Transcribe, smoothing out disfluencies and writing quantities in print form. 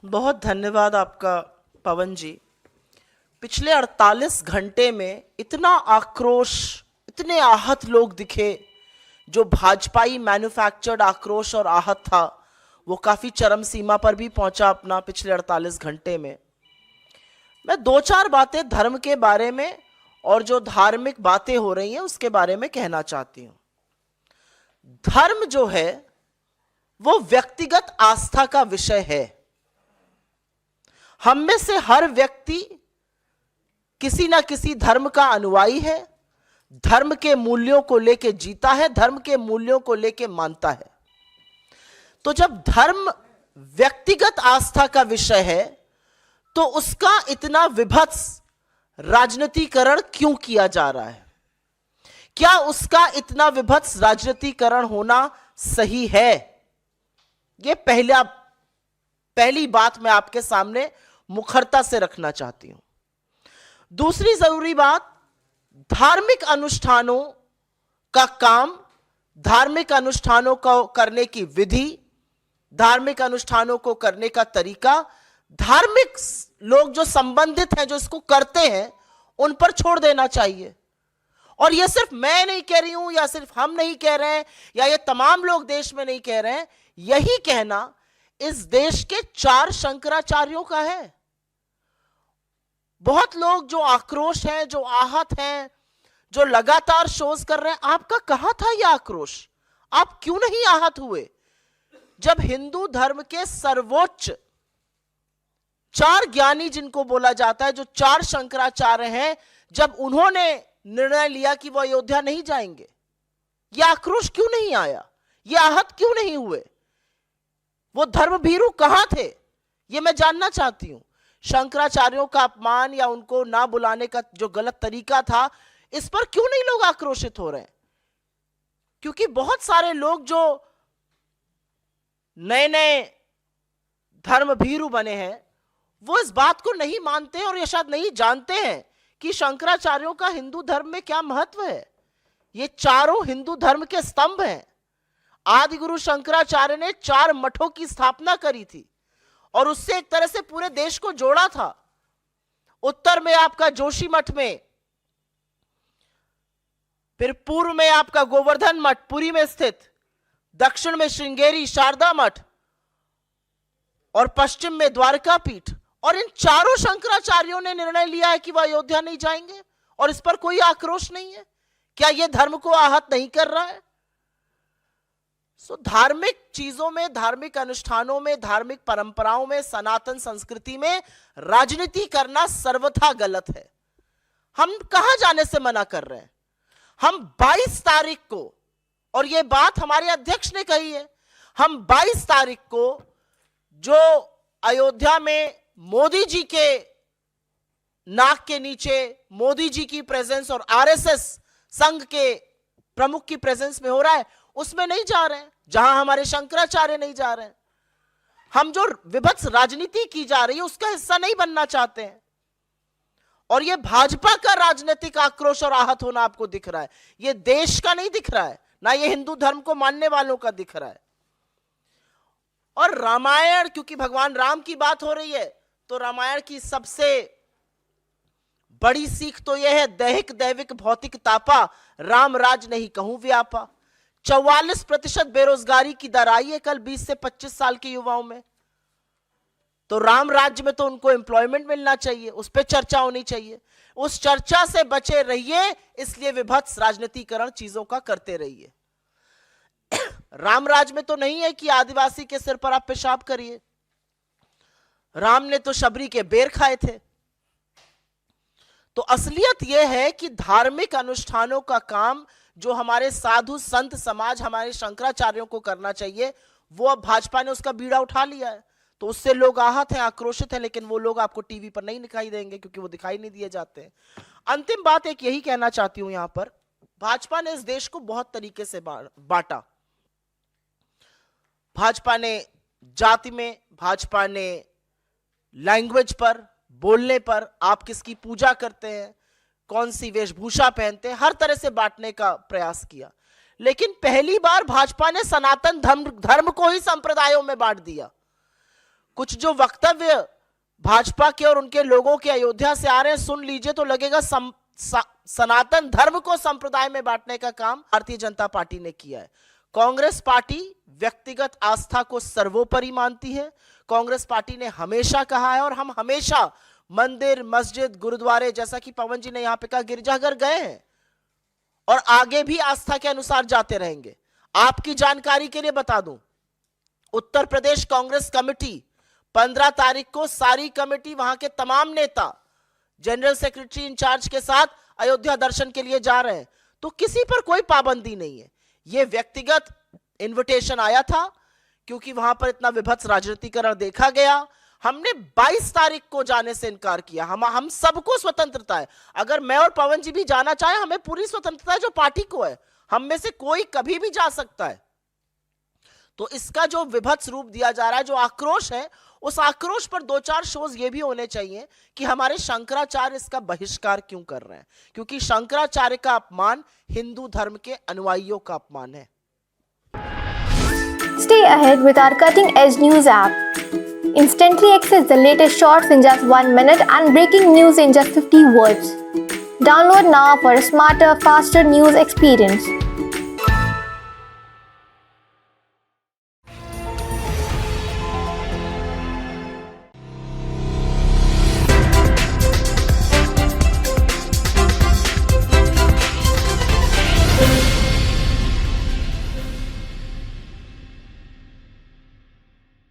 बहुत धन्यवाद आपका पवन जी। पिछले 48 घंटे में इतना आक्रोश, इतने आहत लोग दिखे। जो भाजपाई मैन्युफैक्चर्ड आक्रोश और आहत था वो काफी चरम सीमा पर भी पहुंचा अपना पिछले 48 घंटे में। मैं दो चार बातें धर्म के बारे में और जो धार्मिक बातें हो रही हैं उसके बारे में कहना चाहती हूं। धर्म जो है वो व्यक्तिगत आस्था का विषय है। हम में से हर व्यक्ति किसी ना किसी धर्म का अनुयायी है, धर्म के मूल्यों को लेके जीता है, धर्म के मूल्यों को लेके मानता है। तो जब धर्म व्यक्तिगत आस्था का विषय है तो उसका इतना विभत्स राजनीतिकरण क्यों किया जा रहा है? क्या उसका इतना विभत्स राजनीतिकरण होना सही है? यह पहली बात मैं आपके सामने मुखरता से रखना चाहती हूं। दूसरी जरूरी बात, धार्मिक अनुष्ठानों का काम, धार्मिक अनुष्ठानों को करने की विधि, धार्मिक अनुष्ठानों को करने का तरीका, धार्मिक लोग जो संबंधित हैं, जो इसको करते हैं, उन पर छोड़ देना चाहिए। और यह सिर्फ मैं नहीं कह रही हूं, या सिर्फ हम नहीं कह रहे हैं, या ये तमाम लोग देश में नहीं कह रहे हैं। यही कहना इस देश के 4 शंकराचार्यों का है। बहुत लोग जो आक्रोश हैं, जो आहत हैं, जो लगातार शोज कर रहे हैं, आपका कहां था यह आक्रोश? आप क्यों नहीं आहत हुए जब हिंदू धर्म के सर्वोच्च 4 ज्ञानी जिनको बोला जाता है, जो 4 शंकराचार्य हैं, जब उन्होंने निर्णय लिया कि वो अयोध्या नहीं जाएंगे? यह आक्रोश क्यों नहीं आया? यह आहत क्यों नहीं हुए? वो धर्मभीरू कहां थे? यह मैं जानना चाहती हूं। शंकराचार्यों का अपमान या उनको ना बुलाने का जो गलत तरीका था, इस पर क्यों नहीं लोग आक्रोशित हो रहे हैं? क्योंकि बहुत सारे लोग जो नए नए धर्मभीरू बने हैं वो इस बात को नहीं मानते और ये शायद नहीं जानते हैं कि शंकराचार्यों का हिंदू धर्म में क्या महत्व है। ये चारों हिंदू धर्म के स्तंभ हैं। आदि गुरु शंकराचार्य ने 4 मठों की स्थापना करी थी और उससे एक तरह से पूरे देश को जोड़ा था। उत्तर में आपका जोशी मठ में, फिर पूर्व में आपका गोवर्धन मठ पुरी में स्थित, दक्षिण में श्रृंगेरी शारदा मठ और पश्चिम में द्वारका पीठ। और इन चारों शंकराचार्यों ने निर्णय लिया है कि वह अयोध्या नहीं जाएंगे और इस पर कोई आक्रोश नहीं है। क्या यह धर्म को आहत नहीं कर रहा है? धार्मिक चीजों में, धार्मिक अनुष्ठानों में, धार्मिक परंपराओं में, सनातन संस्कृति में राजनीति करना सर्वथा गलत है। हम कहां जाने से मना कर रहे हैं? हम 22 तारीख को, और यह बात हमारे अध्यक्ष ने कही है, हम 22 तारीख को जो अयोध्या में मोदी जी के नाक के नीचे मोदी जी की प्रेजेंस और आरएसएस संघ के प्रमुख की प्रेजेंस में हो रहा है, उसमें नहीं जा रहे हैं। जहां हमारे शंकराचार्य नहीं जा रहे हैं, हम जो विभत्स राजनीति की जा रही है उसका हिस्सा नहीं बनना चाहते हैं। और यह भाजपा का राजनीतिक आक्रोश और आहत होना आपको दिख रहा है, यह देश का नहीं दिख रहा है, ना यह हिंदू धर्म को मानने वालों का दिख रहा है। और रामायण, क्योंकि भगवान राम की बात हो रही है, तो रामायण की सबसे बड़ी सीख तो यह है, दैहिक दैविक भौतिक तापा, राम राज नहीं कहूं व्यापा। 44% बेरोजगारी की दर आई है कल 20 से 25 साल के युवाओं में। तो राम राज्य में तो उनको एम्प्लॉयमेंट मिलना चाहिए, उस पर चर्चा होनी चाहिए। उस चर्चा से बचे रहिए, इसलिए विभत्स राजनीतिकरण चीजों का करते रहिए। राम राज में तो नहीं है कि आदिवासी के सिर पर आप पेशाब करिए। राम ने तो शबरी के बेर खाए थे। तो असलियत यह है कि धार्मिक अनुष्ठानों का काम जो हमारे साधु संत समाज, हमारे शंकराचार्यों को करना चाहिए, वो अब भाजपा ने उसका बीड़ा उठा लिया है। तो उससे लोग आहत हैं, आक्रोशित हैं, लेकिन वो लोग आपको टीवी पर नहीं दिखाई देंगे क्योंकि वो दिखाई नहीं दिए जाते हैं। अंतिम बात एक यही कहना चाहती हूं, यहां पर भाजपा ने इस देश को बहुत तरीके से बांटा। भाजपा ने जाति में, भाजपा ने लैंग्वेज पर, बोलने पर, आप किसकी पूजा करते हैं, कौन सी वेशभूषा पहनते हैं, हर तरह से बांटने का प्रयास किया। लेकिन पहली बार भाजपा ने सनातन धर्म को ही संप्रदायों में बांट दिया। कुछ जो वक्तव्य भाजपा के और उनके लोगों के अयोध्या से आ रहे हैं, सुन लीजिए तो लगेगा सनातन धर्म को संप्रदाय में बांटने का काम भारतीय जनता पार्टी ने किया है। कांग्रेस पार्टी व्यक्तिगत आस्था को सर्वोपरि मानती है। कांग्रेस पार्टी ने हमेशा कहा है, और हम हमेशा मंदिर, मस्जिद, गुरुद्वारे, जैसा कि पवन जी ने यहां पे कहा, गिरजाघर गए हैं और आगे भी आस्था के अनुसार जाते रहेंगे। आपकी जानकारी के लिए बता दूं, उत्तर प्रदेश कांग्रेस कमेटी 15 तारीख को सारी कमेटी, वहां के तमाम नेता जनरल सेक्रेटरी इंचार्ज के साथ अयोध्या दर्शन के लिए जा रहे हैं। तो किसी पर कोई पाबंदी नहीं है। यह व्यक्तिगत इनविटेशन आया था क्योंकि वहां पर इतना विभत्स राजनीतिकरण देखा गया। हमने 22 तारीख को जाने से इनकार किया। हम सबको स्वतंत्रता है, अगर मैं और पवन जी भी जाना चाहे, हमें पूरी स्वतंत्रता है जो पार्टी को है। हम में से कोई कभी भी जा सकता है। तो इसका जो विभत्स रूप दिया जा रहा है, जो आक्रोश है, उस आक्रोश पर 2-4 शोज ये भी होने चाहिए कि हमारे शंकराचार्य इसका बहिष्कार क्यों कर रहे हैं, क्योंकि शंकराचार्य का अपमान हिंदू धर्म के अनुयायियों का अपमान है। Stay ahead with our cutting-edge news app. Instantly access the latest shorts in just 1 minute and breaking news in just 50 words. Download now for a smarter, faster news experience.